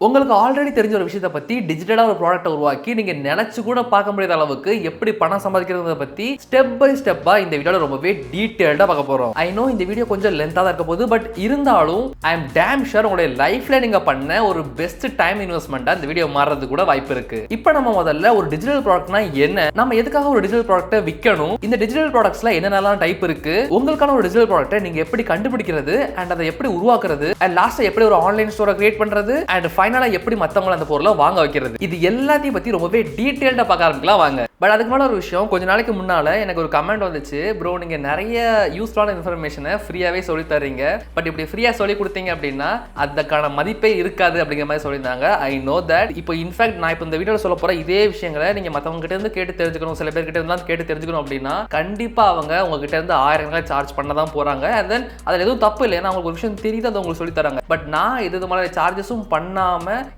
உங்களுக்கு ஆல்ரெடி தெரிஞ்ச ஒரு விஷயத்தை பத்தி டிஜிட்டலா ஒரு ப்ராடக்ட்டை உருவாக்கி நீங்க நினைச்சு கூட பார்க்க முடியாத அளவுக்கு எப்படி பணம் சம்பாதிக்கிறத பத்தி ஸ்டெப் பை ஸ்டெப்பா இந்த வீடியோல ரொம்பவே டீடைல்டா பார்க்க போறோம். ஐ நோ இந்த வீடியோ கொஞ்சம் லென்த்தா தான் இருக்க போகுது, பட் இருந்தாலும் ஐ அம் டேம் ஷூர் உங்களுடைய லைஃப்ல நீங்க பண்ண ஒரு பெஸ்ட் டைம் இன்வெஸ்ட்மெண்டா இந்த வீடியோ மாறுறது கூட வாய்ப்பு இருக்கு. இப்போ நம்ம முதல்ல ஒரு டிஜிட்டல் ப்ராடக்ட்னா என்ன, நம்ம எதுக்காக ஒரு டிஜிட்டல் ப்ராடக்ட்டை விற்கணும், இந்த டிஜிட்டல் ப்ராடக்ட்ஸ்ல என்னென்னலாம் டைப் இருக்கு, உங்களுக்கான ஒரு டிஜிட்டல் ப்ராடக்ட்டை நீங்க எப்படி கண்டுபிடிக்கிறது அண்ட் அதை எப்படி உருவாக்குறது அண்ட் லாஸ்டா எப்படி ஒரு ஆன்லைன் ஸ்டோரை கிரியேட் பண்றது அண்ட் ஃபைனலா எப்படி மத்தவங்க அந்த பொருளை வாங்க வைக்கிறது, இது எல்லாத்தையும் பத்தி ரொம்பவே டீடைல்டா பார்க்க ஆரம்பிக்கலாம் வாங்க. பட் அதுக்கு மேலே ஒரு விஷயம், கொஞ்ச நாளைக்கு முன்னால எனக்கு ஒரு கமெண்ட் வந்துச்சு, ப்ரோ நீங்க நிறைய யூஸ்ஃபுல்லான இன்ஃபர்மேஷனை ஃப்ரீயாவே சொல்லி தரீங்க, பட் இப்படி ஃப்ரீயா சொல்லி கொடுத்தீங்க அப்படின்னா அதுக்கான மதிப்பே இருக்காது அப்படிங்கிற மாதிரி சொல்லியிருந்தாங்க. I know that. இப்போ இன்ஃபேக்ட் நான் இப்போ இந்த வீடியோவில் சொல்ல போற இதே விஷயங்களை நீங்க மற்றவங்க கிட்ட இருந்து கேட்டு தெரிஞ்சுக்கணும், சில பேர் கிட்ட இருந்தாலும் கேட்டு தெரிஞ்சுக்கணும் அப்படின்னா கண்டிப்பா அவங்க உங்ககிட்ட இருந்து 1000 சார்ஜ் பண்ண தான் போறாங்க. அண்ட் தென் அதில் எதுவும் தப்பு இல்லை, ஏன்னா அவங்களுக்கு ஒரு விஷயம் தெரியுது, அதை உங்களுக்கு சொல்லி தராங்க. பட் நான் இது மாதிரி சார்ஜஸும் பண்ணாம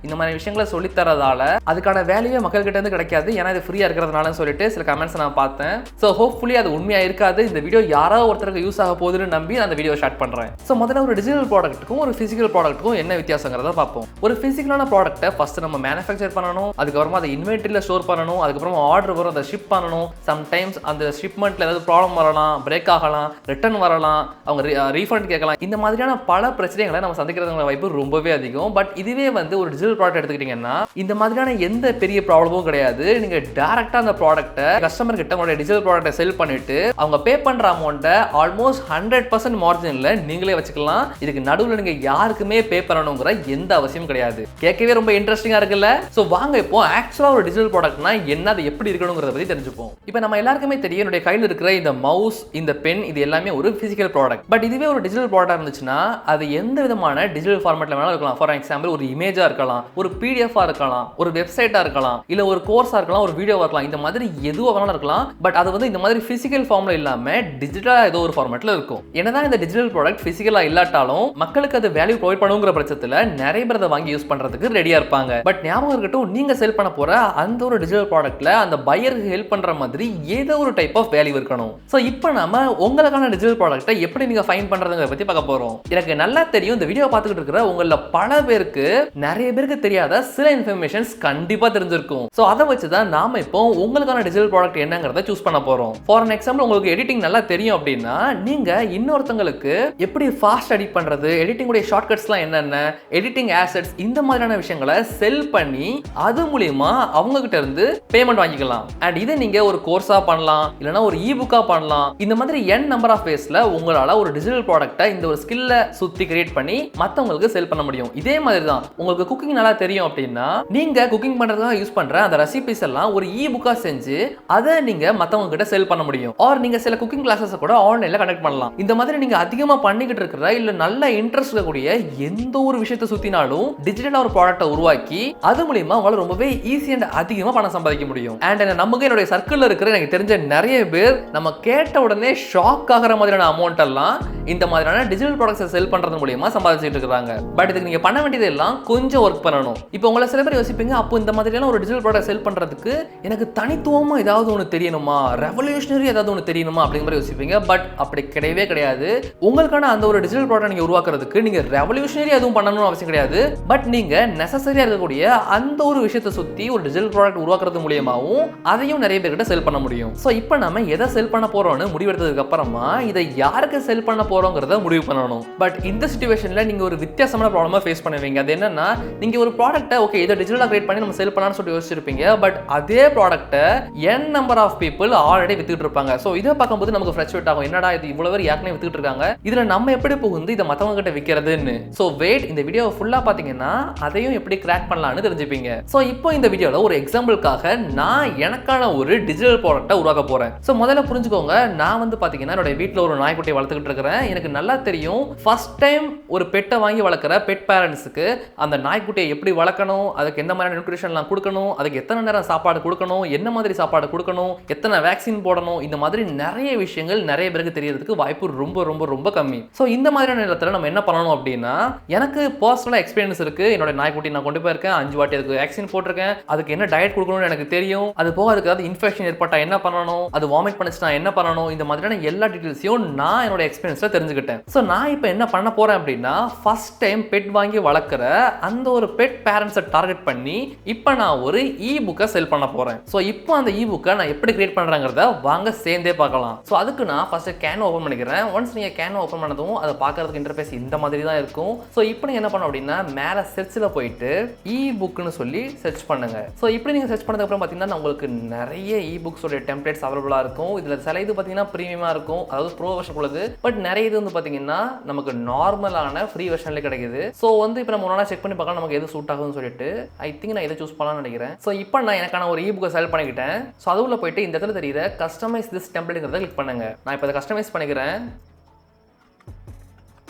இந்த மாதிரி விஷயங்களை சொல்லி தரதால அதுக்கான வேல்யூவே மக்கள் கிட்ட இருந்து கிடைக்காது, ஏன்னா இது ஃப்ரீயா இருக்கிறதுனால சொல்லிட்டு சில கமெண்ட்ஸ் நான் பார்த்தேன். சோ ஹோப்ஃபுல்லி அது உண்மையா இருக்காது, இந்த வீடியோ யாராவது ஒருத்தருக்கு யூஸ் ஆக போகுதுன்னு நம்பி நான் அந்த வீடியோ ஸ்டார்ட் பண்றேன். சோ முதல்ல ஒரு டிஜிட்டல் ப்ராடக்ட்டுக்கும் ஒரு பிசிக்கல் ப்ராடக்ட்டுக்கும் என்ன வித்தியாசங்கிறத பார்ப்போம். ஒரு பிசிக்கலான ப்ராடக்ட்டை ஃபர்ஸ்ட் நம்ம மேனுஃபேக்சர் பண்ணணும், அதுக்கப்புறமா அதை இன்வென்டரியில ஸ்டோர் பண்ணணும், அதுக்கப்புறம் ஆர்டர் வரும், அதை ஷிப் பண்ணணும். சம்டைம்ஸ் அந்த ஷிப்மெண்ட்ல ஏதாவது ப்ராப்ளம் வரலாம், பிரேக் ஆகலாம், ரிட்டர்ன் வரலாம், அவங்க ரீஃபண்ட் கேட்கலாம். இந்த மாதிரியான பல பிரச்சனைகளை நம்ம சந்திக்கிறதுங்கிற வாய்ப்பு ரொம்பவே அதிகம். பட் இதுவே வந்து ஒரு டிஜிட்டல் ப்ராடக்ட் எடுத்துக்கிட்டீங்கன்னா இந்த மாதிரியான எந்த பெரிய ப்ராப்ளமும் கிடையாது. நீங்க டைரக்டா அந்த ப்ராடக்ட்டை கஸ்டமர் கிட்ட உங்களுடைய டிஜிட்டல் ப்ராடக்ட்டை செல் பண்ணிட்டு அவங்க பே பண்ற அமௌண்ட்டை ஆல்மோஸ்ட் 100% மார்ஜின்ல நீங்களே வச்சுக்கலாம். இதுக்கு நடுவில் நீங்க யாருக்குமே பே பண்ணணுங்கிற எந்த அவசியம் கிடையாது. கேட்கவே ரொம்ப இன்ட்ரெஸ்டிங்கா இருக்குல்ல? சோ வாங்க இப்போ ஆக்சுவலா ஒரு டிஜிட்டல் ப்ராடக்ட்னா என்ன, அது எப்படி இருக்கணுங்கிறத பத்தி தெரிஞ்சுப்போம். இப்போ நம்ம எல்லாருக்குமே தெரியும், என்னுடைய கையில் இருக்கிற இந்த மவுஸ், இந்த பென், இது எல்லாமே ஒரு பிசிக்கல் ப்ராடக்ட். பட் இதுவே ஒரு டிஜிட்டல் ப்ராடக்ட் இருந்துச்சுன்னா அது எந்த விதமான டிஜிட்டல் ஃபார்மேட்ல வேணாலும் இருக்கலாம். ஃபார் எக்ஸாம்பிள் ஒரு இமேஜா இருக்கலாம், ஒரு பிடிஎஃப் இருக்கலாம், ஒரு வெப்சைட்டா இருக்கலாம், இல்ல ஒரு கோர்ஸா இருக்கலாம், ஒரு வீடியோவா இருக்கலாம். இந்த மாதிரி எதுவா வேணாலும் இருக்கலாம். பட் அது வந்து இந்த மாதிரி பிசிக்கல் ஃபார்ம்ல இல்லாம டிஜிட்டலா ஏதோ ஒரு ஃபார்மேட்ல இருக்கும். என்னதான் இந்த டிஜிட்டல் ப்ராடக்ட் பிசிக்கலா இல்லாட்டாலும் மக்களுக்கு அது வேல்யூ ப்ரொவைட் பண்ணுங்கிற பட்சத்துல நிறைய பேர் அதை வாங்கி யூஸ் பண்றதுக்கு ரெடியா இருப்பாங்க. பட் ஞாபகம் இருக்கட்டும், நீங்க செல் பண்ண போற அந்த ஒரு டிஜிட்டல் ப்ராடக்ட்ல அந்த பையருக்கு ஹெல்ப் பண்ற மாதிரி ஏதோ ஒரு டைப் ஆஃப் வேல்யூ இருக்கணும். சோ இப்போ நாம உங்களுக்கான டிஜிட்டல் ப்ராடக்ட்டை எப்படி நீங்க ஃபைண்ட் பண்றதுங்கறத பத்தி பார்க்க போறோம். எனக்கு நல்லா தெரியும், இந்த வீடியோ பார்த்துக்கிட்டு இருக்கிற உங்கள பல பேருக்கு நிறைய பேருக்கு தெரியாத சில இன்ஃபர்மேஷன்ஸ் கண்டிப்பா தெரிஞ்சிருக்கும். சோ அதை வச்சு தான் நாம இப்போ உங்களுக்கான டிஜிட்டல் ப்ராடக்ட் என்னங்கறத சூஸ் பண்ண போறோம். ஃபார் an எக்ஸாம்பிள், உங்களுக்கு எடிட்டிங் நல்லா தெரியும் அப்படின்னா நீங்க இன்னொருத்தங்களுக்கு எப்படி ஃபாஸ்ட் எடிட் பண்றது, எடிட்டிங் உடைய ஷார்ட்கட்ஸ்லாம் என்னென்ன, எடிட்டிங் ஆசெட்ஸ், இந்த மாதிரியான விஷயங்களை செல் பண்ணி அது மூலமா அவங்க கிட்ட இருந்து பேமெண்ட் வாங்கிக்கலாம். அண்ட் இதை நீங்க ஒரு கோர்ஸா பண்ணலாம், இல்லனா ஒரு இ-புக்கா பண்ணலாம். இந்த மாதிரி n நம்பர் ஆஃப் வேஸ்ல உங்களால ஒரு டிஜிட்டல் ப்ராடக்ட்டை இந்த ஒரு ஸ்கில்ல சுத்தி கிரியேட் பண்ணி மத்தவங்களுக்கு செல் பண்ண முடியும். இதே மாதிரி தான் உங்களுக்கு குக்கிங் நல்லா தெரியும் அப்படின்னா நீங்க குக்கிங் பண்றதுக்காக யூஸ் பண்ற அந்த ரெசிபிஸ் எல்லாம் ஒரு இ-புக்கா செஞ்சு அதை நீங்க மத்தவங்க கிட்ட செல் பண்ண முடியும். ஆர் நீங்க சில குக்கிங் கிளாஸஸ் கூட ஆன்லைன்ல கனெக்ட் பண்ணலாம். இந்த மாதிரி நீங்க அதிகமா பண்ணிக்கிட்டு இருக்கிற இல்ல நல்ல இன்ட்ரெஸ்ட் இருக்கக்கூடிய எந்த ஒரு விஷயத்தை சுத்தினாலும் டிஜிட்டலா ஒரு ப்ராடக்ட்டை உருவாக்கி அது மூலமா உங்களால ரொம்பவே ஈஸி அண்ட் அதிகமா பணம் சம்பாதிக்க முடியும். அண்ட் நமக்கு என்னுடைய சர்க்கிள்ல இருக்கிற எனக்கு தெரிஞ்ச நிறைய பேர் நம்ம கேட்ட உடனே ஷாக் ஆகிற மாதிரியான அமௌண்ட் எல்லாம் இந்த மாதிரியான டிஜிட்டல் ப்ராடக்ட்ஸை செல் பண்றது மூலமா சம்பாதிச்சிட்டு இருக்காங்க. பட் இதுக்கு நீங்க பண்ண வேண்டியது எல்லாம் கொஞ்சம் ஒர்க் பண்ணணும். இப்போ உங்களை சில பேர் யோசிப்பீங்க, அப்போ இந்த மாதிரி எல்லாம் ஒரு டிஜிட்டல் ப்ராடக்ட் செல் பண்றதுக்கு எனக்கு தனித்துவமா ஏதாவது ஒன்று தெரியணுமா, ரெவல்யூஷனரி ஏதாவது ஒன்று தெரியணுமா அப்படிங்கிற மாதிரி யோசிப்பீங்க. பட் அப்படி கிடையவே கிடையாது. உங்களுக்கான அந்த ஒரு டிஜிட்டல் ப்ராடக்ட் நீங்க உருவாக்குறதுக்கு நீங்க ரெவல்யூஷனரி எதுவும் பண்ணணும்னு அவசியம் கிடையாது. பட் நீங்க நெசசரியா இருக்கக்கூடிய அந்த ஒரு விஷயத்தை சுத்தி ஒரு டிஜிட்டல் ப்ராடக்ட் உருவாக்குறது மூலமாவும் அதையும் நிறைய பேர்கிட்ட செல் பண்ண முடியும். சோ இப்போ நம்ம எதை செல் பண்ண போறோம்னு முடிவெடுத்ததுக்கு அப்புறமா இதை யாருக்கு செல் பண்ண போறோங்கிறத முடிவு பண்ணணும். பட் இந்த சிச்சுவேஷன்ல நீங்க ஒரு வித்தியாசமான ப்ராப்ளமா ஃபேஸ் பண்ணுவீங்க. அது என்னன்னா, நீங்க ஒரு ப்ராடக்ட்டை ஓகே இதை டிஜிட்டலா கிரியேட் பண்ணி நம்ம செல் பண்ணலாம்னு சொல்லி யோசிச்சிருப்பீங்க. பட் அதே ப்ராடக்ட்டை n number of people already வித்துட்டு இருப்பாங்க. சோ இதை பார்க்கும்போது நமக்கு ஃப்ரஸ்ட்ரேட் ஆகும், என்னடா இது இவ்வளவு பேர் ஏற்கனவே வித்துட்டு இருக்காங்க, இதுல நம்ம எப்படி புகுந்து இதை மத்தவங்க கிட்ட விக்கிறதுன்னு. சோ வெயிட், இந்த வீடியோவை ஃபுல்லா பாத்தீங்கன்னா அதையும் எப்படி கிராக் பண்ணலாம்னு தெரிஞ்சுப்பீங்க. சோ இப்போ இந்த வீடியோல ஒரு எக்ஸாம்பிளுக்காக நான் எனக்கான ஒரு டிஜிட்டல் ப்ராடக்ட்டை உருவாக்க போறேன். சோ முதல்ல புரிஞ்சுக்கோங்க, நான் வந்து பாத்தீங்கன்னா என்னோட வீட்ல ஒரு நாய்க்குட்டியை வளர்த்துக்கிட்டு இருக்கிறேன். எனக்கு நல்லா தெரியும், ஃபர்ஸ்ட் டைம் ஒரு பெட்டை வாங்கி வளர்க்குற பெட் பேரண்ட்ஸுக்கு அந்த நாய்க்குட்டியை எப்படி வளர்க்கணும், அதுக்கு எந்த மாதிரியான நியூட்ரிஷன்லாம் கொடுக்கணும், அதுக்கு எத்தனை நேரம் சாப்பாடு கொடுக்கணும், என்ன மாதிரி சாப்பாடு கொடுக்கணும், எத்தனை வேக்சின் போடணும், இந்த மாதிரி நிறைய விஷயங்கள் நிறைய பேருக்கு தெரியறதுக்கு வாய்ப்பு ரொம்ப ரொம்ப ரொம்ப கம்மி. ஸோ இந்த மாதிரியான நேரத்தில் நம்ம என்ன பண்ணணும் அப்படின்னா, எனக்கு பர்சனலாக எக்ஸ்பீரியன்ஸ் இருக்கு. என்னோட நாய்க்குட்டி நான் கொண்டு போயிருக்கேன், 5 வாட்டி அதுக்கு வேக்சின் போட்டிருக்கேன், அதுக்கு என்ன டயட் கொடுக்கணும்னு எனக்கு தெரியும். அது போக அதுக்கு ஏதாவது இன்ஃபெக்ஷன் ஏற்பட்டா என்ன பண்ணணும், அது வாமிட் பண்ணிச்சுனா என்ன பண்ணணும், இந்த மாதிரியான எல்லா டீட்டெயில்ஸையும் நான் என்னோட எக்ஸ்பீரியன்ஸ்ல தெரிஞ்சுக்கிட்டேன். ஸோ நான் இப்போ என்ன பண்ண போறேன் அப்படின்னா, ஃபர்ஸ்ட் டைம் பெட் வாங்கி வளர்க்குற அந்த ஒரு பெட் பேரண்ட்ஸை டார்கெட் பண்ணி இப்போ நான் ஒரு இ புக்கை செல் பண்ண போறேன். ஸோ இப்போ அந்த இ புக்கை நான் எப்படி கிரியேட் பண்றேங்கிறத வாங்க சேர்ந்தே பார்க்கலாம். ஸோ அதுக்கு நான் ஃபர்ஸ்ட் கேன் ஓப்பன் பண்ணிக்கிறேன். ஒன்ஸ் நீங்க கேன் ஓப்பன் பண்ணதும் அதை பார்க்கறதுக்கு இன்டர்ஃபேஸ் இந்த மாதிரி தான் இருக்கும். ஸோ இப்போ நீங்க என்ன பண்ணணும் அப்படின்னா, மேலே சர்ச்சில் போயிட்டு இ புக்னு சொல்லி சர்ச் பண்ணுங்க. ஸோ இப்படி நீங்க சர்ச் பண்ணதுக்கு அப்புறம் பார்த்தீங்கன்னா உங்களுக்கு நிறைய இ புக்ஸோட டெம்ப்ளேட்ஸ் அவைலபிளா இருக்கும். இதுல சில இது பார்த்தீங்கன்னா ப்ரீமியமா இருக்கும், அதாவது ப்ரோ வெர்ஷன் உள்ளது. பட் நிறைய இது வந்து பார்த்தீங்கன்னா நமக்கு நார்மலான ஃப்ரீ வெர்ஷன்ல கிடைக்குது. ஸோ வந்து இப்போ நம்ம ஒன்றா செக் பண்ணி பார்க்கலாம் நமக்கு எது சூட் ஆகும்னு சொல்லிட்டு ஐ திங்க் நான் இதை சூஸ் பண்ணலாம்னு நினைக்கிறேன். ஸோ இப்போ நான் எனக்கான ஒரு இ புக்கை செலக்ட் பண்ணிக்கிட்டேன். ஸோ அதுக்குள்ள போயிட்டு இந்த இடத்துல தெரியுற கஸ்டமைஸ் திஸ் டெம்ப்ளேட்ங்கிறத கிளிக் பண்ணுங்க. நான் இப்போ அதை கஸ்டமைஸ் பண்ணிக்கிறேன்.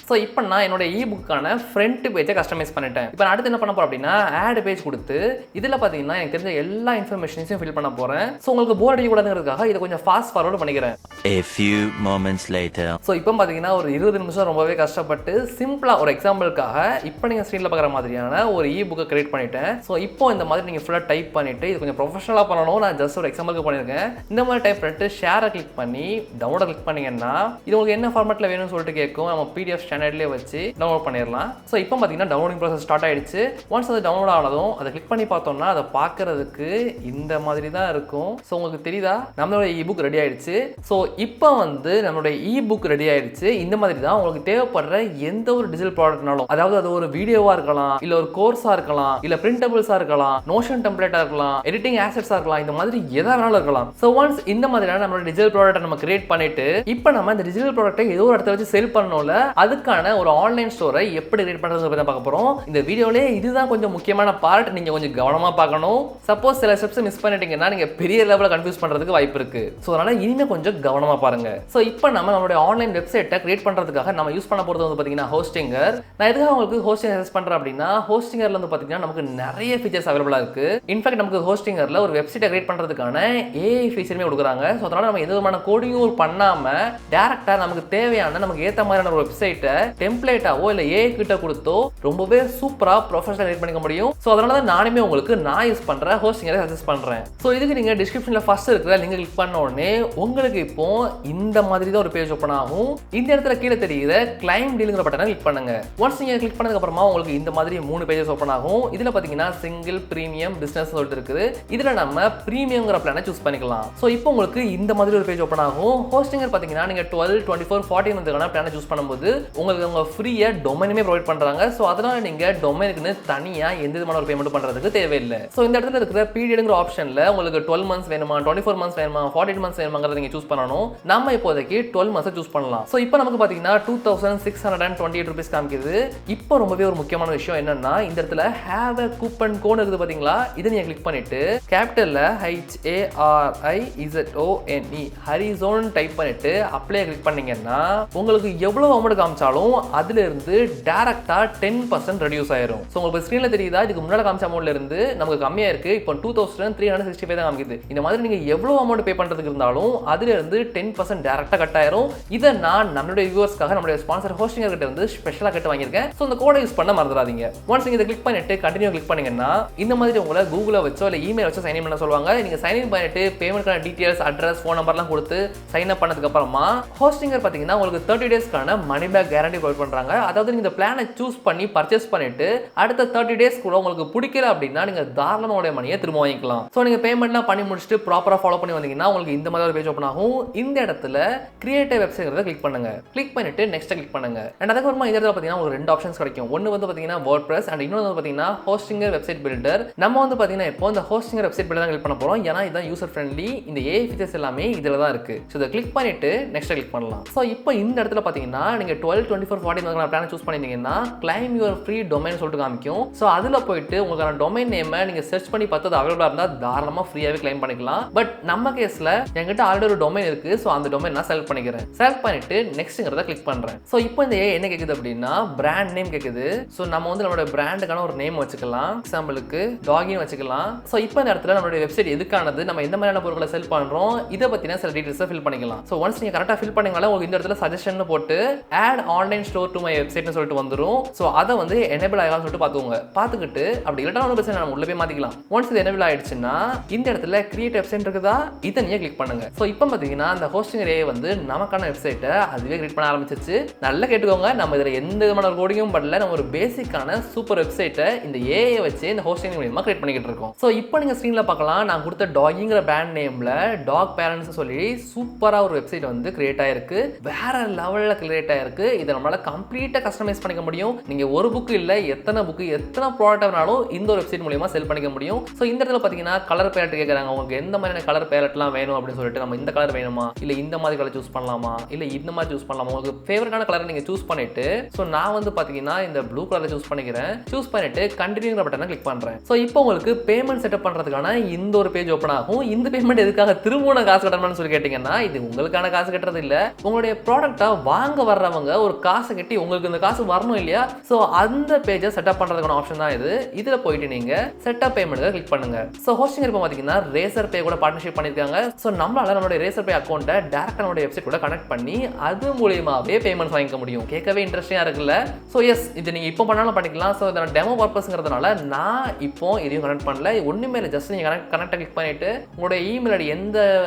ஸோ இப்போ நான் என்னோட இ புக்கான ஃப்ரண்ட் பேஜை கஸ்டமைஸ் பண்ணிட்டேன். இப்போ நான் அடுத்து என்ன பண்ண போறேன் அப்படின்னா, ஆட் பேஜ் கொடுத்து இதில் பார்த்தீங்கன்னா எனக்கு தெரிஞ்ச எல்லா இன்ஃபர்மேஷன்ஸையும் ஃபில் பண்ண போறேன். ஸோ உங்களுக்கு போர் அடிக்கக்கூடாதுங்கிறதுக்காக இதை கொஞ்சம் ஃபாஸ்ட் ஃபார்வர்ட் பண்ணிக்கிறேன். A few moments later. So இப்போ பார்த்தீங்கன்னா ஒரு 20 நிமிஷம் ரொம்பவே கஷ்டப்பட்டு சிம்பிளாக ஒரு எக்ஸாம்பிளுக்காக இப்போ நீங்கள் ஸ்க்ரீனில் பார்க்குற மாதிரியான ஒரு இ புக்கை கிரியேட் பண்ணிட்டேன். ஸோ இப்போ இந்த மாதிரி நீங்கள் ஃபுல்லாக டைப் பண்ணிட்டு இது கொஞ்சம் ப்ரொஃபஷனலாக பண்ணணும். நான் ஜஸ்ட் ஒரு எக்ஸாம்பிளுக்கு பண்ணியிருக்கேன். இந்த மாதிரி டைப் பண்ணிட்டு ஷேரை கிளிக் பண்ணி டவுன்லோட கிளிக் பண்ணீங்கன்னா இது உங்களுக்கு என்ன ஃபார்மேட்டில் வேணும்னு சொல்லிட்டு கேட்கும். நம்ம PDF ஸ்டாண்டர்ட்லேயே வச்சு டவுன்லோட் பண்ணிடலாம். ஸோ இப்போ பார்த்தீங்கன்னா டவுன்லோடிங் ப்ராசஸ் ஸ்டார்ட் ஆயிடுச்சு. ஒன்ஸ் அது டவுன்லோட் ஆனதும் அதை கிளிக் பண்ணி பார்த்தோம்னா அதை பார்க்கறதுக்கு இந்த மாதிரி தான் இருக்கும். ஸோ உங்களுக்கு தெரியுதா, நம்மளோட இ புக் ரெடி ஆயிடுச்சு. ஸோ இப்போ வந்து நம்மளோட இ புக் ரெடி ஆயிடுச்சு. இந்த மாதிரி தான் உங்களுக்கு தேவைப்படுற எந்த ஒரு டிஜிட்டல் ப்ராடக்ட்னாலும், அதாவது அது ஒரு வீடியோவா இருக்கலாம், இல்ல ஒரு கோர்ஸா இருக்கலாம், இல்ல பிரிண்டபிள்ஸா இருக்கலாம், நோஷன் டெம்ப்ளேட்டா இருக்கலாம், எடிட்டிங் ஆசெட்ஸா இருக்கலாம், இந்த மாதிரி எதா வேணாலும் இருக்கலாம். ஸோ ஒன்ஸ் இந்த மாதிரியான நம்மளோட டிஜிட்டல் ப்ராடக்ட்டை நம்ம கிரியேட் பண்ணிட்டு இப்போ நம்ம இந்த டிஜிட்டல் ப்ராடக்ட்டை ஏதோ ஒரு இடத்துல வச்சு செல் பண்ணணும்ல, அதுக்கான ஒரு ஆன்லைன் ஸ்டோரை எப்படி கிரியேட் பண்றது பத்தி பார்க்க போறோம். இந்த வீடியோல இதுதான் கொஞ்சம் முக்கியமான பார்ட், நீங்க கொஞ்சம் கவனமா பார்க்கணும். சப்போஸ் சில ஸ்டெப்ஸ் மிஸ் பண்ணிட்டீங்கன்னா நீங்க பெரிய லெவல்ல கன்ஃபியூஸ் பண்றதுக்கு வாய்ப்பு இருக்கு. ஸோ அதனால இனிமே கொஞ்சம் கவனமா பாருங்க. ஸோ இப்போ நம்மளுடைய ஆன்லைன் வெப்சைட்டை கிரியேட் பண்றதுக்காக நம்ம யூஸ் பண்ண போறது வந்து பாத்தீங்கன்னா ஹோஸ்டிங்கர். நான் எதுக்காக உங்களுக்கு ஹோஸ்டிங் சஜஸ்ட் பண்றேன் அப்படின்னா, ஹோஸ்டிங்கர்ல வந்து பாத்தீங்கன்னா நமக்கு நிறைய ஃபீச்சர்ஸ் அவைலபிளா இருக்கு. இன்ஃபேக்ட் நமக்கு ஹோஸ்டிங்கர்ல ஒரு வெப்சைட்டை கிரியேட் பண்றதுக்கான AI ஃபீச்சருமே கொடுக்குறாங்க. ஸோ அதனால நம்ம எந்த விதமான கோடிங்கும் பண்ணாம டைரக்டா நமக்கு தேவையான நமக்கு ஏத்த மாதிரியான ஒரு வெப்சைட்டை டெம்ப்ளேட்டாவோ இல்ல AI கிட்ட கொடுத்தோ ரொம்பவே சூப்பரா ப்ரொஃபஷனலா கிரியேட் பண்ணிக்க முடியும். ஸோ அதனால தான் நானுமே உங்களுக்கு நான் யூஸ் பண்ற ஹோஸ்டிங்கரை சஜஸ்ட் பண்றேன். ஸோ இதுக்கு நீங்க டிஸ்கிரிப்ஷன்ல ஃபர்ஸ்ட் இருக்கிற லிங்க் கிளிக் பண்ண உடனே உங்களுக்கு இப்போ இந்த மாதிரி தான் ஒரு பேஜ் ஓப்பன் ஆகும். இந்த இடத்துல கீழே தெரியுற கிளைம் டீலுங்கிற பட்டனை கிளிக் பண்ணுங்க. ஒன்ஸ் நீங்க கிளிக் பண்ணதுக்கு அப்புறமா உங்களுக்கு இந்த மாதிரி 3 பேஜஸ் ஓப்பன் ஆகும். இதுல பாத்தீங்கன்னா சிங்கிள், பிரீமியம், பிசினஸ் சொல்லிட்டு இருக்குது. இதுல நம்ம பிரீமியம்ங்கிற பிளானை சூஸ் பண்ணிக்கலாம். ஸோ இப்போ உங்களுக்கு இந்த மாதிரி ஒரு பேஜ் ஓப்பன் ஆகும். ஹோஸ்டிங்கர் பாத்தீங்கன்னா நீங்க 12, 24, 14 வந்ததுக்கான பிளானை சூஸ் பண்ணும்போது உங்களுக்கு அவங்க ஃப்ரீயா டொமைனுமே ப்ரொவைட் பண்றாங்க. ஸோ அதனால நீங்க டொமைனுக்குன்னு தனியா எந்த விதமான ஒரு பேமெண்ட் பண்றதுக்கு தேவையில்லை. ஸோ இந்த இடத்துல இருக்கிற பீரியடுங்கிற ஆப்ஷன்ல உங்களுக்கு 12 months வேணுமா, 24 months வேணுமா, 48 months வேணுமாங்கிறத நீங்க சூஸ் பண்ணணும். நம்ம இப்போதைக்கு 12 months சூஸ் பண்ணலாம். ஸோ இப்போ நமக்கு பாத்தீங்கன்னா 2628 rupees காமிக்குது. இப்போ ரொம்பவே ஒரு முக்கியமான விஷயம் என்னன்னா, இந்த இடத்துல ஹேவ் a coupon code இருக்குது பாத்தீங்களா, இதை நீங்க கிளிக் பண்ணிட்டு கேபிட்டல்ல HARIZONE ஹரிசோன் டைப் பண்ணிட்டு அப்ளை கிளிக் பண்ணீங்கன்னா உங்களுக்கு எவ்வளவு அமௌண்ட் காமிச்சாலும் அதுல இருந்து டைரக்டா 10% ரெடியூஸ் ஆயிரும். ஸோ உங்களுக்கு ஸ்கிரீன்ல தெரியுதா, இதுக்கு முன்னாடி காமிச்ச அமௌண்ட்ல இருந்து நமக்கு கம்மியா இருக்கு. இப்போ 2365 தான் காமிக்குது. இந்த மாதிரி நீங்க எவ்வளவு அமௌண்ட் பே பண்றதுக்கு இருந்தாலும் அதுல இருந்து 10% டைரக்டா கட் ஆயிரும். இதை நான் நம்மளுடைய வியூவர்ஸ்க்காக நம்மளுடைய ஸ்பான்சர் ஹோஸ்டிங்கர் கிட்ட இருந்து ஸ்பெஷலா கட் வாங்கியிருக்கேன். ஸோ இந்த கோடை யூஸ் பண்ண மறந்துடாதீங்க. ஒன்ஸ் நீங்க இதை கிளிக் பண்ணிட்டு கண்டினியூ கிளிக் பண்ணீங்கன்னா இந்த மாதிரி உங்களை கூகுள வச்சோ இல்ல இமெயில் வச்சோ சைன் இன் பண்ண சொல்லுவாங்க. நீங்க சைன் இன் பண்ணிட்டு பேமெண்ட்கான டீடைல்ஸ், அட்ரஸ், ஃபோன் நம்பர்லாம் கொடுத்து சைன் அப் பண்ணதுக்கு அப்புறமா ஹோஸ்டிங்கர் பாத்தீங்கன்னா உங்களுக்கு 30 டேஸ்க்கான மணி பேக் கேரண்டி ப்ரொவைட் பண்றாங்க. அதாவது நீங்க இந்த பிளானை சூஸ் பண்ணி பர்ச்சேஸ் பண்ணிட்டு அடுத்த 30 டேஸ் கூட உங்களுக்கு பிடிக்கல அப்படின்னா நீங்க தாராளமா உங்களுடைய மணியை திரும்ப வாங்கிக்கலாம். ஸோ நீங்க பேமெண்ட்லாம் பண்ணி முடிச்சுட்டு ப்ராப்பரா ஃபாலோ பண்ணி வந்தீங்கன்னா உங்களுக்கு இந்த மாதிரி ஒரு பேஜ் ஓப்பன் ஆகும். இந்த இடத்துல கிரியேட்டிவ் வெப்சைட் கிளிக் பண்ணுங்க. கிளிக் பண்ணிட்டு நெக்ஸ்ட் கிளிக் பண்ணுங்க. அண்ட் அதுக்கப்புறமா இந்த இடத்துல பாத்தீங்கன்னா உங்களுக்கு 2 ஆப்ஷன்ஸ் கிடைக்கும். ஒன்னு வந்து பாத்தீங்கன்னா WordPress அண்ட் இன்னொரு வந்து பாத்தீங்கன்னா ஹோஸ்டிங்கர் வெப்சைட் பில்டர். நம்ம வந்து பாத்தீங்கன்னா இப்போ இந்த ஹோஸ்டிங்கர் வெப்சைட் பில்டர் தான் கிளிக் பண்ண போறோம். ஏன்னா இதுதான் யூசர் ஃப்ரெண்ட்லி. இந்த AI ஃபீச்சர்ஸ் எல்லாமே இதுல தான் இருக்கு. ஸோ இதை கிளிக் பண்ணிட்டு நெக்ஸ்ட் கிளிக் பண்ணலாம். ஸோ இப்போ இந்த இடத்துல பாத்தீங்கன்னா நீங்க 12, 12-24-40 பிளான் சூஸ் பண்ணிட்டீங்கன்னா கிளைம் யுவர் ஃப்ரீ டொமைன் சொல்லிட்டு காமிக்கும். ஸோ அதில் போயிட்டு உங்களுக்கான டொமைன் நேமை நீங்கள் சர்ச் பண்ணி பார்த்தது அவைலபிளாக இருந்தால் தாராளமாக ஃப்ரீயாகவே கிளைம் பண்ணிக்கலாம். பட் நம்ம கேஸில் என்கிட்ட ஆல்ரெடி ஒரு டொமைன் இருக்குது. ஸோ அந்த டொமைன் நான் செலக்ட் பண்ணிக்கிறேன். செலக்ட் பண்ணிட்டு நெக்ஸ்ட்ங்கிறத கிளிக் பண்ணுறேன். ஸோ இப்போ இந்த என்ன கேட்குது அப்படின்னா பிராண்ட் நேம் கேட்குது. ஸோ நம்ம வந்து நம்மளோட பிராண்டுக்கான ஒரு நேம் வச்சுக்கலாம். எக்ஸாம்பிளுக்கு டாகின் வச்சுக்கலாம். ஸோ இப்போ இந்த இடத்துல நம்மளுடைய வெப்சைட் எதுக்கானது, நம்ம எந்த மாதிரியான பொருட்களை செல் பண்ணுறோம், இதை பற்றின சில டீட்டெயில்ஸை ஃபில் பண்ணிக்கலாம். ஸோ ஒன்ஸ் நீங்கள் கரெக்டாக ஃபில் பண்ணிங்கனால உங்களுக்கு இந்த இடத்துல சஜஷன் போட்டு add online store to my வெப்சைட்னு சொல்லிட்டு வந்துடும். ஸோ அதை வந்து எனேபிள் ஆகலாம்னு சொல்லிட்டு பார்த்துக்கோங்க. பார்த்துக்கிட்டு அப்படி இல்லைனா ஒன்றும் பிரச்சனை நம்ம உள்ள போய் மாற்றிக்கலாம். ஒன்ஸ் இது எனேபிள் ஆயிடுச்சுன்னா இந்த இடத்துல கிரியேட் வெப்சைட் இருக்குதா, இதை நீங்கள் கிளிக் பண்ணுங்க. ஸோ இப்போ பார்த்தீங்கன்னா அந்த ஹோஸ்டிங் ஏ வந்து நமக்கான வெப்சைட்டை அதுவே கிரியேட் பண்ண ஆரம்பிச்சிருச்சு. நல்லா கேட்டுக்கோங்க, நம்ம இதில் எந்த விதமான கோடிங்கும் பண்ணல. நம்ம ஒரு பேசிக்கான சூப்பர் வெப்சைட்டை இந்த ஏஐ வச்சு இந்த ஹோஸ்டிங் மூலமா கிரியேட் பண்ணிக்கிட்டு இருக்கோம். ஸோ இப்போ நீங்கள் ஸ்க்ரீனில் பார்க்கலாம், நான் கொடுத்த டாகிங்கிற பிராண்ட் நேமில் டாக் பேரண்ட்ஸ் சொல்லி சூப்பராக ஒரு வெப்சைட் வந்து கிரியேட் ஆயிருக்கு. வேற லெவலில் கிரியேட் ஆயிருக்கு. இதை நம்மளால கம்ப்ளீட்டாக கஸ்டமைஸ் பண்ணிக்க முடியும். நீங்கள் ஒரு புக்கு இல்லை, எத்தனை புக்கு எத்தனை ப்ராடக்ட் வேணாலும் இந்த ஒரு வெப்சைட் மூலமா செல் பண்ணிக்க முடியும். ஸோ இந்த இடத்துல பார்த்தீங்கன்னா கலர் பேலட் கேட்குறாங்க. உங்களுக்கு எந்த மாதிரியான கலர் பேலட்லாம் வேணும் அப்படின்னு சொல்லிட்டு நம்ம இந்த கலர் வேணுமா, இல்லை இந்த மாதிரி கலர் சூஸ் பண்ணலாமா, இல்லை இந்த மாதிரி சூஸ் பண்ணலாமா, உங்களுக்கு ஃபேவரட்டான கலரை நீங்கள் சூஸ் பண்ணிட்டு ஸோ நான் வந்து பார்த்தீங்கன்னா இந்த ப்ளூ கலரை சூஸ் பண்ணிக்கிறேன். சூஸ் பண்ணிட்டு கண்டினியூங்கிற பட்டனை கிளிக் பண்ணுறேன். ஸோ இப்போ உங்களுக்கு பேமெண்ட் செட்டப் பண்ணுறதுக்கான இந்த ஒரு பேஜ் ஓப்பன் ஆகும். இந்த பேமெண்ட் எதுக்காக திரும்ப காசு கட்டணும்னு சொல்லி கேட்டிங்கன்னா இது உங்களுக்கான காசு கட்டுறது இல்லை. உங்களுடைய ப்ராடக்ட்டை வாங்க வர்றவங்க ஒரு காசை கட்டி உங்களுக்கு இந்த காசு வரணும் இல்லையா, ஸோ அந்த பேஜை செட்டப் பண்ணுறதுக்கான ஆப்ஷன் தான் இது. இதில் போயிட்டு நீங்கள் செட்டப் பேமெண்ட் கிளிக் பண்ணுங்க. ஸோ ஹோஸ்டிங் இப்போ பார்த்தீங்கன்னா ரேசர் பே கூட பார்ட்னர்ஷிப் பண்ணியிருக்காங்க. ஸோ நம்மளால நம்மளுடைய ரேசர் பே அக்கௌண்ட்டை டேரக்டாக நம்மளுடைய வெப்சைட் கூட கனெக்ட் பண்ணி அது மூலியமாகவே பேமெண்ட் வாங்கிக்க முடியும். கேட்கவே இன்ட்ரெஸ்டிங்காக இருக்குல்ல. ஸோ எஸ், இது நீங்கள் இப்போ பண்ணாலும் பண்ணிக்கலாம். ஸோ இதோட டெமோ பர்பஸ்ங்கிறதுனால நான் இப்போ இதையும் கனெக்ட் பண்ணல. ஒன்றுமே இல்லை, ஜஸ்ட் நீங்கள் கனெக்டை கிளிக் பண்ணிட்டு உங்களுடைய இமெயில் ஐடி எந்த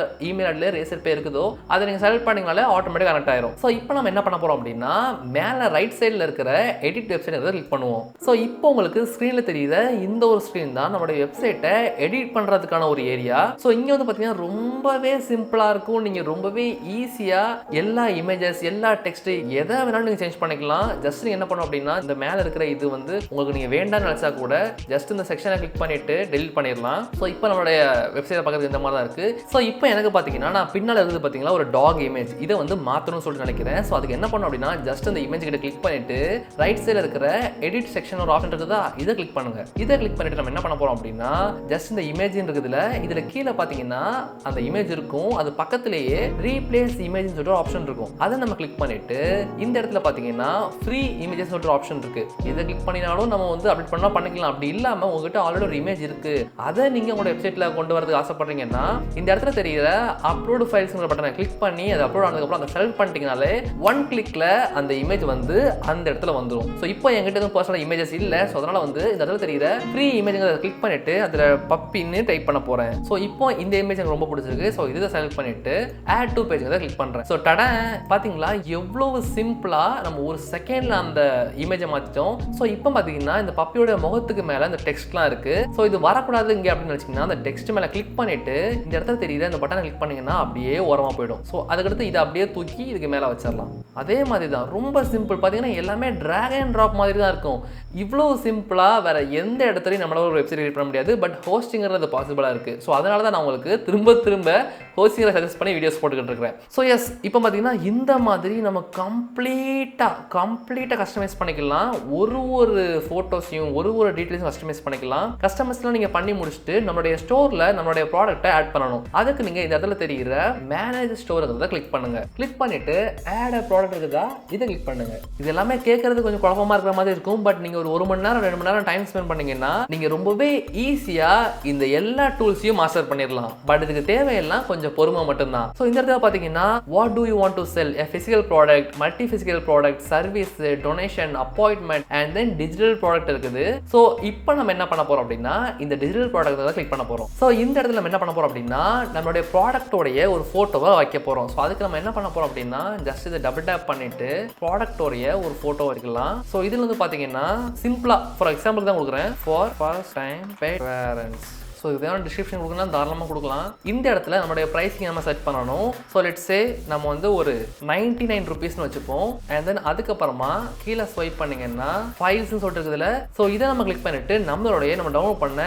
இமெயில் ஐடியில் ரேசர் பே இருக்குதோ அதை நீங்கள் செலக்ட் பண்ணிங்கனாலே ஆட்டோமேட்டிக்காக கனெக்ட் ஆயிரும். ஸோ இப்போ நம்ம என்ன பண்ண போகிறோம் அப்படின்னா மேலே ரைட் சைடில் இருக்கிற எடிட் வெப்சைட் கிளிக் பண்ணுவோம். ஸோ இப்போ உங்களுக்கு ஸ்க்ரீனில் தெரியுத இந்த ஒரு ஸ்க்ரீன் தான் நம்மளுடைய வெப்சைட்டை எடிட் பண்ணுறதுக்கான ஒரு ஏரியா. ஸோ இங்கே வந்து பார்த்தீங்கன்னா ரொம்பவே சிம்பிளாக இருக்கும். நீங்கள் ரொம்பவே ஈஸியாக எல்லா இமேஜஸ், எல்லா டெக்ஸ்ட் எதை வேணாலும் நீங்கள் சேஞ்ச் பண்ணிக்கலாம். ஜஸ்ட் நீங்கள் என்ன பண்ணணும் அப்படின்னா இந்த மேலே இருக்கிற இது வந்து உங்களுக்கு நீங்கள் வேண்டாம்னு நினச்சா கூட ஜஸ்ட் இந்த செக்ஷனை கிளிக் பண்ணிட்டு டெலிட் பண்ணிடலாம். ஸோ இப்போ நம்மளுடைய வெப்சைட்டை பார்க்குறது இந்த மாதிரி தான் இருக்குது. ஸோ இப்போ எனக்கு பார்த்தீங்கன்னா நான் பின்னால் இருக்குது பார்த்தீங்களா ஒரு டாக் இமேஜ், இதை வந்து மாற்றணும்னு சொல்லிட்டு நினைக்கிறேன். ஸோ அதுக்கு என்ன பண்ணணும் அப்படின்னா ஜஸ்ட் அந்த இமேஜ் கிட்ட கிளிக் பண்ணிட்டு ரைட் சைடில் இருக்கிற எடிட் செக்ஷன் ஒரு ஆப்ஷன் இருக்குதா, இதை கிளிக் பண்ணுங்க. இதை கிளிக் பண்ணிட்டு நம்ம என்ன பண்ண போறோம் அப்படின்னா ஜஸ்ட் இந்த இமேஜ் இருக்குதுல, இதுல கீழே பார்த்தீங்கன்னா அந்த இமேஜ் இருக்கும், அது பக்கத்திலேயே ரீப்ளேஸ் இமேஜ்னு சொல்லிட்டு ஒரு ஆப்ஷன் இருக்கும். அதை நம்ம கிளிக் பண்ணிட்டு இந்த இடத்துல பார்த்தீங்கன்னா ஃப்ரீ இமேஜஸ் சொல்லிட்டு ஆப்ஷன் இருக்கு. இதை கிளிக் பண்ணினாலும் நம்ம வந்து அப்டேட் பண்ணா பண்ணிக்கலாம். அப்படி இல்லாம உங்ககிட்ட ஆல்ரெடி ஒரு இமேஜ் இருக்கு, அதை நீங்க உங்களோட வெப்சைட்ல கொண்டு வரதுக்கு ஆசைப்படுறீங்கன்னா இந்த இடத்துல தெரியுற அப்லோட் ஃபைல்ஸ்ங்கிற பட்டனை கிளிக் பண்ணி அது அப்லோட் ஆனதுக்கப்புறம் அதை செலக்ட் பண்ணிட்டீங்கனாலே ஒன் கிளிக்ல அந்த இமேஜ் வந்து அந்த இடத்துல வந்துடும். ஸோ இப்போ என்கிட்ட எதுவும் பர்சனல் இமேஜஸ் இல்லை. ஸோ அதனால வந்து இந்த இடத்துல தெரியுற ஃப்ரீ இமேஜ்ங்கிறத கிளிக் பண்ணிட்டு அதில் பப்பின்னு டைப் பண்ண போறேன். ஸோ இப்போ இந்த இமேஜ் எனக்கு ரொம்ப பிடிச்சிருக்கு. ஸோ இதை செலக்ட் பண்ணிட்டு ஆட் டு பேஜ்ங்கிறத கிளிக் பண்றேன். ஸோ டட பார்த்தீங்களா எவ்வளவு சிம்பிளா நம்ம ஒரு செகண்ட்ல அந்த இமேஜை மாற்றிட்டோம். ஸோ இப்போ பார்த்தீங்கன்னா இந்த பப்பியோட முகத்துக்கு மேலே இந்த டெக்ஸ்ட்லாம் இருக்கு. ஸோ இது வரக்கூடாது இங்கே அப்படின்னு நினச்சிங்கன்னா அந்த டெக்ஸ்ட் மேலே கிளிக் பண்ணிட்டு இந்த இடத்துல தெரியுற இந்த பட்டனை கிளிக் பண்ணீங்கன்னா அப்படியே ஓரமாக போயிடும். ஸோ அதுக்கடுத்து இதை அப்படியே தூக்கி இதுக்கு மேலே வச்சிடலாம். அதே மாதிரி தான் ரொம்ப சிம்பிள். பார்த்தீங்கன்னா எல்லாமே ட்ராக் அண்ட் ட்ராப் மாதிரி தான் இருக்கும். இவ்வளோ சிம்பிளாக வேற எந்த இடத்துலையும் நம்மளால ஒரு வெப்சைட் கிரியேட் பண்ண முடியாது. பட் ஹோஸ்டிங்கிறது பாசிபிளாக இருக்குது. ஸோ அதனால தான் நான் உங்களுக்கு திரும்ப ஹோஸ்டிங்கை சஜஸ்ட் பண்ணி வீடியோஸ் போட்டுக்கிட்டு இருக்கிறேன். ஸோ எஸ், இப்போ பார்த்தீங்கன்னா இந்த மாதிரி நம்ம கம்ப்ளீட்டாக கஸ்டமைஸ் பண்ணிக்கலாம். ஒரு ஃபோட்டோஸையும் ஒரு டீட்டெயில்ஸும் கஸ்டமைஸ் பண்ணிக்கலாம். கஸ்டமைஸ்லாம் நீங்கள் பண்ணி முடிச்சுட்டு நம்மளுடைய ஸ்டோரில் நம்மளுடைய ப்ராடக்ட்டை ஆட் பண்ணணும். அதுக்கு நீங்கள் இந்த இடத்துல தெரிகிற மேனேஜ் ஸ்டோர் இருக்கிறத கிளிக் பண்ணுங்கள். கிளிக் பண்ணிவிட்டு ஆட் அ ப்ராடக்ட் இருக்குதா, இதை கிளிக் பண்ணுங்கள். இது எல்லாமே கேட்கறது கொஞ்சம் குழப்பமாக இருக்கிற மாதிரி இருக்கும். பட் நீங்கள் ஒரு மணி நேரம் 2 மணி நேரம் டைம் ஸ்பெண்ட் பண்ணீங்கன்னா நீங்கள் ரொம்பவே ஈஸியாக இந்த எல்லா டூல்ஸையும் மாஸ்டர் பண்ணிடலாம். பட் இதுக்கு தேவையெல்லாம் கொஞ்சம் பொறுமை மட்டும்தான். ஸோ இந்த இடத்துல பார்த்தீங்கன்னா what to you want to sell, a physical product, multi physical product, service, donation, appointment and then digital product இருக்குது. ஸோ இப்போ நம்ம என்ன பண்ண போறோம் அப்படின்னா இந்த டிஜிட்டல் ப்ராடக்ட் தான் கிளிக் பண்ண போறோம். ஸோ இந்த இடத்துல நம்ம என்ன பண்ண போறோம் அப்படின்னா நம்மளுடைய ப்ராடக்டோடைய ஒரு போட்டோவை வைக்க போறோம். ஸோ அதுக்கு நம்ம என்ன பண்ண போறோம் அப்படின்னா ஜஸ்ட் இதை டபுள் டேப் பண்ணிட்டு ப்ராடக்டோடைய ஒரு போட்டோ வைக்கலாம். ஸோ இதுல வந்து பார்த்தீங்கன்னா சிம்பிளா ஃபார் எக்ஸாம்பிள் தான் கொடுக்குறேன். For first time pet parents. So இதுதான் டிஸ்கிரிப்ஷன் கொடுக்கலாம், தாராளமாக கொடுக்கலாம். இந்த இடத்துல நம்மளுடைய ப்ரைஸிங் நம்ம செட் பண்ணணும். ஸோ லெட்ஸ் சே நம்ம வந்து ஒரு 99 ருபீஸ்னு வச்சுப்போம். அண்ட் தென் அதுக்கப்புறமா கீழே ஸ்வைப் பண்ணிங்கன்னா ஃபைல்ஸ்னு சொல்லிட்டு இருக்குதுல, ஸோ இதை நம்ம கிளிக் பண்ணிட்டு நம்ம டவுன்லோட் பண்ண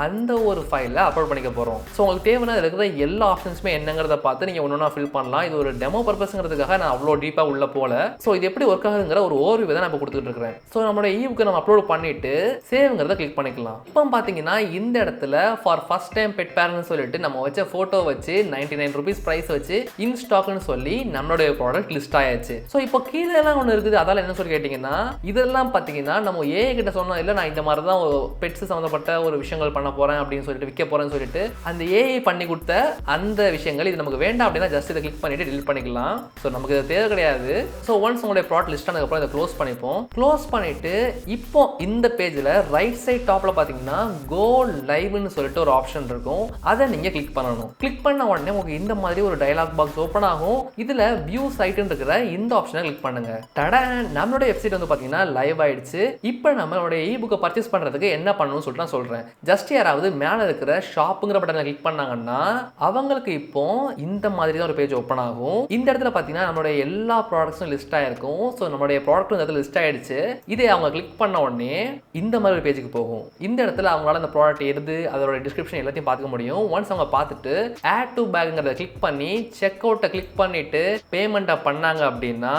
அந்த ஒரு ஃபைலை அப்லோட் பண்ணிக்க போகிறோம். ஸோ உங்களுக்கு தேவையான இருக்கிற எல்லா ஆப்ஷன்ஸுமே என்னங்கிறத பார்த்து நீங்கள் ஒன்று ஃபில் பண்ணலாம். இது ஒரு டெமோ பர்பஸ்ங்கிறதுக்காக நான் அவ்வளோ டீப்பாக உள்ள போல. ஸோ இது எப்படி ஒர்க் ஆகுங்கிற ஒரு ஓவர்வியூ தான் நான் கொடுத்துட்டு இருக்கிறேன். ஸோ நம்மளோட இபுக்கை நம்ம அப்லோட் பண்ணிட்டு சேவ்ங்கிறத கிளிக் பண்ணிக்கலாம். இப்போ பார்த்தீங்கன்னா இந்த இடத்துல ஃபார் ஃபர்ஸ்ட் டைம் பெட் பேரண்ட்னு சொல்லிட்டு நம்ம வச்ச ஃபோட்டோ வச்சு 99 ருபீஸ் ப்ரைஸ் வச்சு இன் ஸ்டாக்னு சொல்லி நம்மளுடைய ப்ராடக்ட் லிஸ்ட் ஆயாச்சு. ஸோ இப்போ கீழே எல்லாம் ஒன்று இருக்குது. அதால என்ன சொல்லி கேட்டிங்கன்னா இதெல்லாம் பார்த்தீங்கன்னா நம்ம ஏஐ கிட்ட சொன்னோம் இல்லை நான் இந்த மாதிரி தான் பெட்ஸ் சம்மந்தப்பட்ட ஒரு விஷயங்கள் பண்ண போகிறேன் அப்படின்னு சொல்லிட்டு விற்க போகிறேன்னு சொல்லிட்டு அந்த ஏஐ பண்ணி கொடுத்த அந்த விஷயங்கள் இது நமக்கு வேண்டாம் அப்படின்னா ஜஸ்ட் இதை கிளிக் பண்ணிட்டு டிலீட் பண்ணிக்கலாம். ஸோ நமக்கு இது தேவை கிடையாது. ஸோ ஒன்ஸ் உங்களுடைய ப்ராடக்ட் லிஸ்ட் ஆனதுக்கப்புறம் இதை க்ளோஸ் பண்ணிப்போம். க்ளோஸ் பண்ணிட்டு இப்போ இந்த பேஜில் ரைட் சைட் டாப்பில் பார்த்தீங்கன்னா கோ லைவ்னு சொல்லிட்டு ஒரு ஆப்ஷன் இருக்கும். அதை நீங்கள் கிளிக் பண்ணணும். கிளிக் பண்ண உடனே உங்களுக்கு இந்த மாதிரி ஒரு டயலாக் பாக்ஸ் ஓப்பன் ஆகும். இதில் வியூ சைட்டுன்னு இருக்கிற இந்த ஆப்ஷனை கிளிக் பண்ணுங்க. டட நம்மளுடைய வெப்சைட் வந்து பார்த்தீங்கன்னா லைவ் ஆயிடுச்சு. இப்போ நம்மளுடைய இபுக்கை பர்ச்சேஸ் பண்ணுறதுக்கு என்ன பண்ணணும்னு சொல்லிட்டு நான் சொல்கிறேன். ஜஸ்ட் யாராவது மேலே இருக்கிற ஷாப்புங்கிற பட்டனை கிளிக் பண்ணாங்கன்னா அவங்களுக்கு இப்போ இந்த மாதிரி தான் ஒரு பேஜ் ஓப்பன் ஆகும். இந்த இடத்துல பார்த்தீங்கன்னா நம்மளுடைய எல்லா ப்ராடக்ட்ஸும் லிஸ்ட் ஆயிருக்கும். ஸோ நம்மளுடைய ப்ராடக்ட்டும் இந்த இடத்துல லிஸ்ட் ஆயிடுச்சு. இதை அவங்க கிளிக் பண்ண உடனே இந்த மாதிரி ஒரு பேஜுக்கு போகும். இந்த இடத்துல அவங்களால அந்த ப்ராடக்ட் எது அதோட டிஸ்கிரிப்ஷன் எல்லாத்தையும் பார்த்துக்க முடியும். ஒன்ஸ் அவங்க பார்த்துட்டு ஆட் டு பேக்ங்கிறத கிளிக் பண்ணி செக் அவுட்டை கிளிக் பண்ணிட்டு பேமெண்ட்டை பண்ணாங்க அப்படின்னா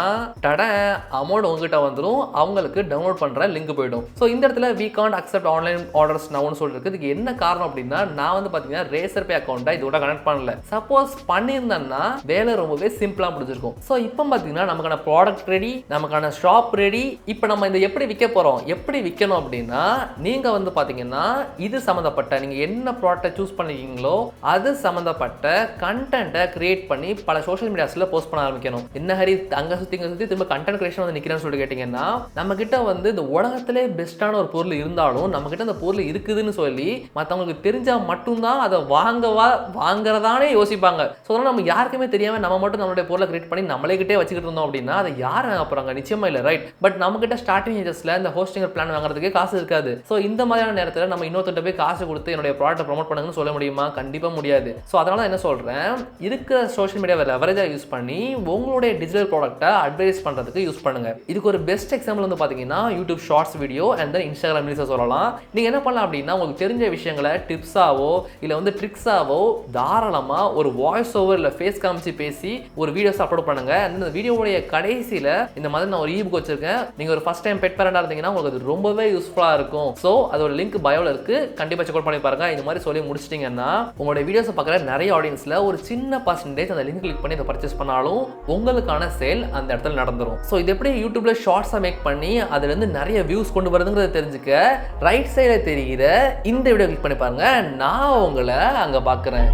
டட அமௌண்ட் உங்ககிட்ட வந்துடும். அவங்களுக்கு டவுன்லோட் பண்ணுற லிங்க் போயிடும். ஸோ இந்த இடத்துல we can't accept online orders நவுன்னு சொல்லிருக்கு. இதுக்கு என்ன காரணம் அப்படின்னா நான் வந்து பார்த்தீங்கன்னா ரேசர் பே அக்கௌண்ட்டை இதோட கனெக்ட் பண்ணல. சப்போஸ் பண்ணியிருந்தேன்னா வேலை ரொம்பவே சிம்பிளாக முடிஞ்சிருக்கும். ஸோ இப்போ பார்த்தீங்கன்னா நமக்கான ப்ராடக்ட் ரெடி, நமக்கான ஷாப் ரெடி. இப்போ நம்ம இந்த எப்படி விற்க போகிறோம், எப்படி விற்கணும் அப்படின்னா நீங்கள் வந்து பார்த்தீங்கன்னா இது சம்மந்தப்பட்ட நீங்கள் என்ன ப்ராடக்டை சூஸ் பண்ணிருக்கீங்களோ அது சம்மந்தப்பட்ட கண்டென்ட்டை கிரியேட் பண்ணி பல சோஷியல் மீடியாஸில் போஸ்ட் பண்ண ஆரம்பிக்கணும். என்ன ஹரி அங்கே சுற்றி இங்கே சுற்றி திரும்ப கண்டென்ட் கிரியேஷன் வந்து நிற்கிறேன்னு சொல்லிட்டு கேட்டிங்கன்னா நம்ம கிட்ட வந்து இந்த உலகத்திலே பெஸ்ட்டான ஒரு பொருள் இருந்தாலும் நம்ம கிட்ட அந்த பொருள் இருக்குதுன்னு சொல்லி மற்றவங்களுக்கு தெரிஞ்சால் மட்டும்தான் அதை வாங்குறதானே யோசிப்பாங்க. ஸோ அதனால் நம்ம யாருக்குமே தெரியாமல் நம்ம மட்டும் நம்மளுடைய பொருளை கிரியேட் பண்ணி நம்மளே கிட்டே வச்சுக்கிட்டு இருந்தோம் அப்படின்னா அதை யார் அப்புறம் நிச்சயமா இல்லை, ரைட்? பட் நம்ம கிட்ட ஸ்டார்டிங் ஏஜஸ்ல இந்த ஹோஸ்டிங் பிளான் வாங்குறதுக்கே காசு இருக்காது. ஸோ இந்த மாதிரியான நேரத்தில் நம்ம இன்னொருத்த போய் காசு கொடுத்து என்னுடைய ப்ராடக்ட்டை ப்ரொமோட் பண்ணுங்கன்னு சொல்ல முடியுமா? கண்டிப்பாக முடியாது. ஸோ அதனால என்ன சொல்கிறேன், இருக்கிற சோஷியல் மீடியாவை லெவரேஜாக யூஸ் பண்ணி உங்களுடைய டிஜிட்டல் ப்ராடக்ட்டை அட்வைஸ் பண்ணுறதுக்கு யூஸ் பண்ணுங்க. இதுக்கு ஒரு பெஸ்ட் எக்ஸாம்பிள் வந்து பார்த்தீங்கன்னா YouTube shorts video and then Instagram ரீல்ஸை சொல்லலாம். நீங்கள் என்ன பண்ணலாம் அப்படின்னா உங்களுக்கு தெரிஞ்ச விஷயங்களை டிப்ஸாவோ இல்லை வந்து ட்ரிக்ஸாவோ தாராளமாக ஒரு வாய்ஸ் ஓவர் இல்லை ஃபேஸ் காமிச்சு பேசி ஒரு வீடியோஸ் அப்லோட் பண்ணுங்க. அந்த வீடியோவுடைய கடைசியில் இந்த மாதிரி நான் ஒரு இபுக் வச்சிருக்கேன். நீங்கள் ஒரு ஃபர்ஸ்ட் டைம் பெட் பேரண்டாக இருந்தீங்கன்னா உங்களுக்கு அது ரொம்பவே யூஸ்ஃபுல்லாக இருக்கும். ஸோ அதோட லிங்க் பயோவில் இருக்குது, கண்டிப்பாக செக் அவுட் பண்ணி பாருங்க. இந்த மாதிரி சொல்லி முடிச்சிட்டிங்கன்னா உங்களோட வீடியோஸை பார்க்குற நிறைய ஆடியன்ஸில் ஒரு சின்ன பர்சன்டேஜ் அந்த லிங்க் கிளிக் பண்ணி அதை பர்ச்சேஸ் பண்ணாலும் உங்களுக்கான சேல் அந்த இடத்துல நடந்துடும். ஸோ இது எப்படி யூடியூப்ல ஷார்ட்ஸாக மேக் பண்ணி அதுலேருந்து நிறைய வியூஸ் கொண்டு வருதுங்கிறத தெரிஞ்சுக்க ரைட் சைடில் தெரிகிற இந்த வீடியோ கிளிக் பண்ணி பாருங்க. நான் உங்களை அங்கே பார்க்குறேன்.